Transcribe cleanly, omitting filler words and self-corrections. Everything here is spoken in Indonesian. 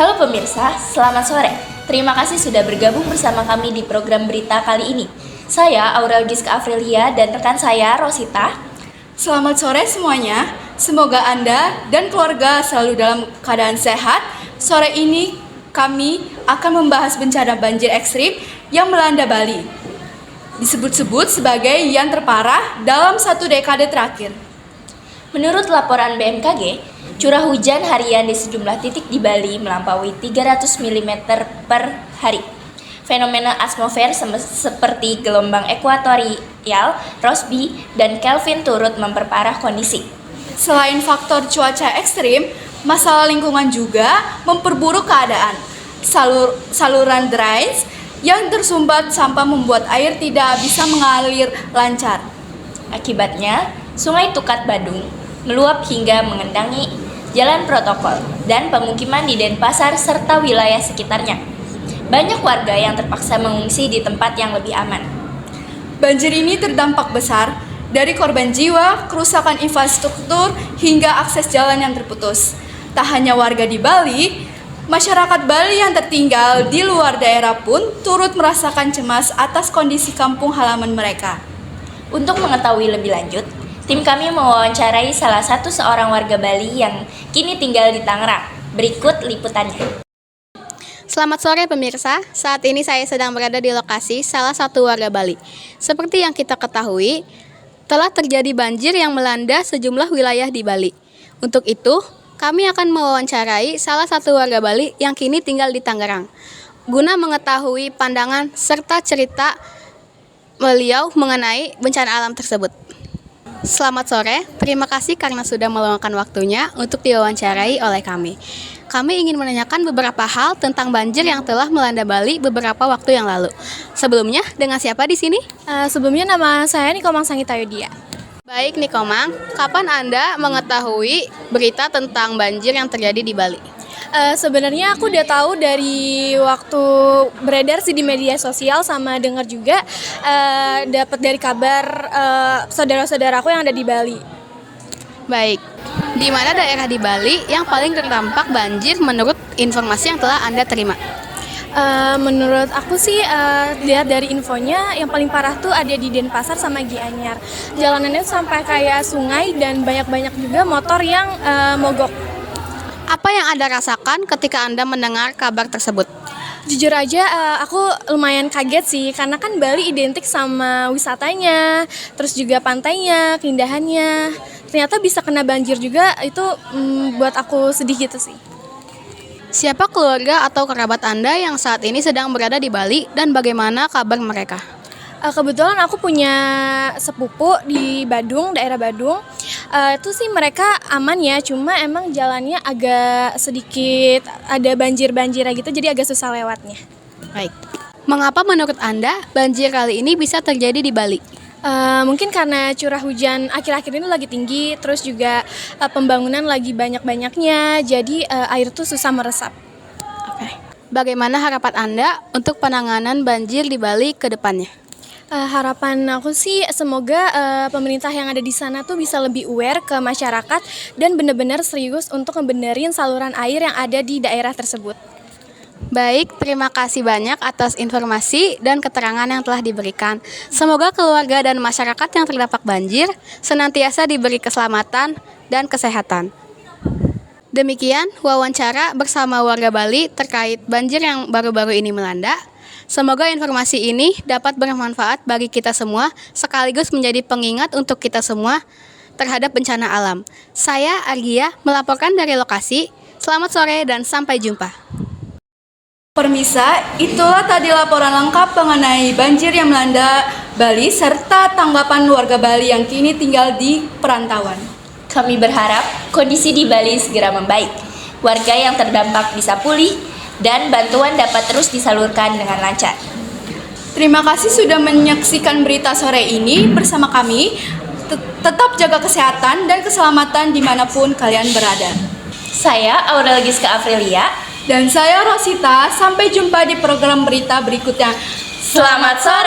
Halo pemirsa, selamat sore. Terima kasih sudah bergabung bersama kami di program berita kali ini. Saya Aurel Giska Afrilia dan rekan saya Rosita. Selamat sore semuanya. Semoga Anda dan keluarga selalu dalam keadaan sehat. Sore ini kami akan membahas bencana banjir ekstrim yang melanda Bali. Disebut-sebut sebagai yang terparah dalam 1 dekade terakhir. Menurut laporan BMKG, curah hujan harian di sejumlah titik di Bali melampaui 300 mm per hari. Fenomena atmosfer seperti gelombang ekuatorial, Rossby, dan Kelvin turut memperparah kondisi. Selain faktor cuaca ekstrim, masalah lingkungan juga memperburuk keadaan. Saluran drainase yang tersumbat sampah membuat air tidak bisa mengalir lancar. Akibatnya, Sungai Tukat Badung meluap hingga mengendangi jalan protokol dan pemukiman di Denpasar serta wilayah sekitarnya. Banyak warga yang terpaksa mengungsi di tempat yang lebih aman. Banjir ini terdampak besar dari korban jiwa, kerusakan infrastruktur, hingga akses jalan yang terputus. Tak hanya warga di Bali, masyarakat Bali yang tertinggal di luar daerah pun turut merasakan cemas atas kondisi kampung halaman mereka. Untuk mengetahui lebih lanjut, tim kami mewawancarai salah satu seorang warga Bali yang kini tinggal di Tangerang. Berikut liputannya. Selamat sore pemirsa, saat ini saya sedang berada di lokasi salah satu warga Bali. Seperti yang kita ketahui, telah terjadi banjir yang melanda sejumlah wilayah di Bali. Untuk itu, kami akan mewawancarai salah satu warga Bali yang kini tinggal di Tangerang, guna mengetahui pandangan serta cerita beliau mengenai bencana alam tersebut. Selamat sore, terima kasih karena sudah meluangkan waktunya untuk diwawancarai oleh kami. Kami ingin menanyakan beberapa hal tentang banjir yang telah melanda Bali beberapa waktu yang lalu. Sebelumnya, dengan siapa di sini? Sebelumnya nama saya Nikomang Sanggita Yudia. Baik Nikomang, kapan Anda mengetahui berita tentang banjir yang terjadi di Bali? Sebenarnya aku udah tahu dari waktu beredar sih di media sosial, sama dengar juga dapat dari kabar saudara-saudaraku yang ada di Bali. Baik, di mana daerah di Bali yang paling terdampak banjir menurut informasi yang telah Anda terima? Menurut aku sih lihat dari infonya yang paling parah tuh ada di Denpasar sama Gianyar. Jalanannya sampai kayak sungai dan banyak-banyak juga motor yang mogok. Apa yang Anda rasakan ketika Anda mendengar kabar tersebut? Jujur aja aku lumayan kaget sih, karena kan Bali identik sama wisatanya, terus juga pantainya, keindahannya. Ternyata bisa kena banjir juga, itu buat aku sedih gitu sih. Siapa keluarga atau kerabat Anda yang saat ini sedang berada di Bali dan bagaimana kabar mereka? Kebetulan aku punya sepupu di Badung, daerah Badung. Itu sih mereka aman ya, cuma emang jalannya agak sedikit ada banjir-banjirnya gitu, jadi agak susah lewatnya. Baik. Mengapa menurut Anda banjir kali ini bisa terjadi di Bali? Mungkin karena curah hujan akhir-akhir ini lagi tinggi, terus juga pembangunan lagi banyak-banyaknya, jadi air tuh susah meresap. Oke. Bagaimana harapan Anda untuk penanganan banjir di Bali ke depannya? Harapan aku sih semoga pemerintah yang ada di sana tuh bisa lebih aware ke masyarakat dan benar-benar serius untuk ngebenerin saluran air yang ada di daerah tersebut. Baik, terima kasih banyak atas informasi dan keterangan yang telah diberikan. Semoga keluarga dan masyarakat yang terdampak banjir senantiasa diberi keselamatan dan kesehatan. Demikian wawancara bersama warga Bali terkait banjir yang baru-baru ini melanda. Semoga informasi ini dapat bermanfaat bagi kita semua, sekaligus menjadi pengingat untuk kita semua terhadap bencana alam. Saya Argia melaporkan dari lokasi. Selamat sore dan sampai jumpa. Permisa, itulah tadi laporan lengkap mengenai banjir yang melanda Bali serta tanggapan warga Bali yang kini tinggal di perantauan. Kami berharap kondisi di Bali segera membaik. Warga yang terdampak bisa pulih dan bantuan dapat terus disalurkan dengan lancar. Terima kasih sudah menyaksikan berita sore ini bersama kami. Tetap jaga kesehatan dan keselamatan dimanapun kalian berada. Saya Aurel Giska Afrilia. Dan saya Rosita. Sampai jumpa di program berita berikutnya. Selamat sore.